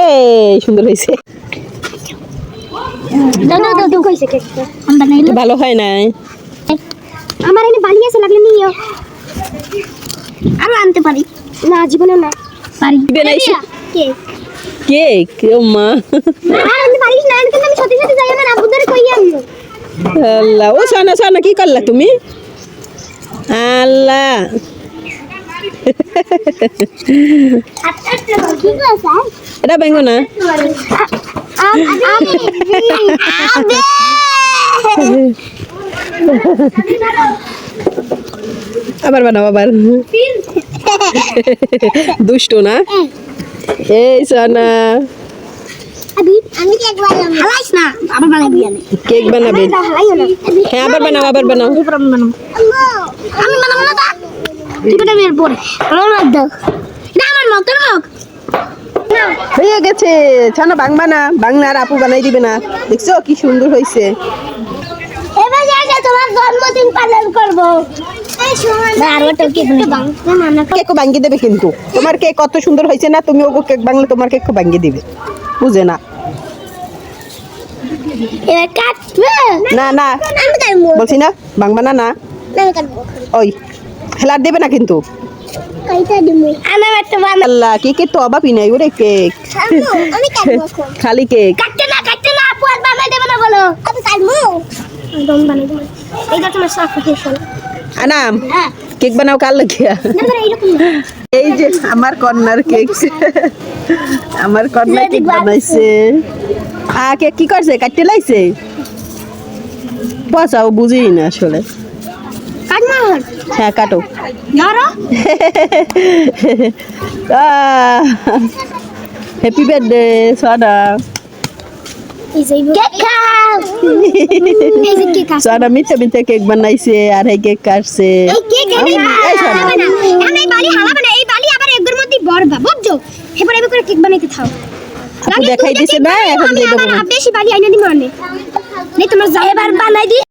এই সুন্দর হয়েছে। ভালো হয় নাই। আমার এনে বালি আছে, লাগলে নিও। আরো আনতে পারি না, জীবনে না পারি। কেক কেক ও মা, আর আমি পারিস না, কিন্তু আমি সত্যি সত্যি যাই আমার আব্বুদের কই আনবো। আল্লাহ, ও সোনা সোনা কি করলা তুমি? আল্লাহ এটা ভেঙো না। আবার বানাও আবার। দুষ্ট না এই সোনা। আমি কেক বানাবো, হালাইস না, আবার বানাই দিই আমি। কেক বানাবে? হ্যাঁ আবার বানাও, আবার বানাও। আমি বানাবো না তা, তুই তো মেয়ের পরে আমার মত দাও না, আমার মত তোর মুখ হয়ে গেছে। ছানা বাংবা না, বাংলা আর আপু বানাই দিবে না। দেখছো কি সুন্দর হয়েছে। এবার যাকে তোমার জন্মদিন পালন করব। এই সময় না আর ওটা কেক বানাবো না, কেক ভাঙিয়ে দেবে কিন্তু। তোমার কেক কত সুন্দর হয়েছে না, তুমি ওকে কেক বাংলা তোমার কেক ভাঙিয়ে দিবে, বুঝে না। এবার কাটবে না না আমি কাটবো, বলছি না, বাংবা না না। আমি কাটবো, ওই খেলার দেবে না কিন্তু। কাইটা দিমু আমি একটা বানাবো। আল্লাহ কেকের তো অভাবই নাই ওরে, কেক আমি কাটবো এখন। খালি কেক। কাটতে না আপু আর বানাই দেব না বলো, আমি কাটবো একদম বানাই দেব। এইটা তোমার সাফিকেশন। আনাম হ্যাঁ কেক বানাও কার লাগিয়া? না না এইরকম না। এই যে আমার কর্নার কেক, আমার কর্নার কেক বানাইছে। কেক কি করছে, কাটতে লাইছে? পচাও বুঝি না আসলে। কাটমা হ্যাঁ কাটো। ধরো হ্যাপি বার্থডে সোনা। এই যে কেক খাও, এই যে কেক আছে। সোনা মিঠা মিঠা কেক বানাইছে আর এই কেক কাটছে। এই কেক এই সোনা, আমি বালি হালাবো না, এই বালি আবার একবার মধ্যে বড়বা বুঝছো। এবার এবার করে কেক বানাইতে থাও। আপু দেখাই দিছে না, এখন দিয়ে দেবো। বেশি বালি আইনা দিমু আনে নেই তোমার, যাই এবার বানাই দি।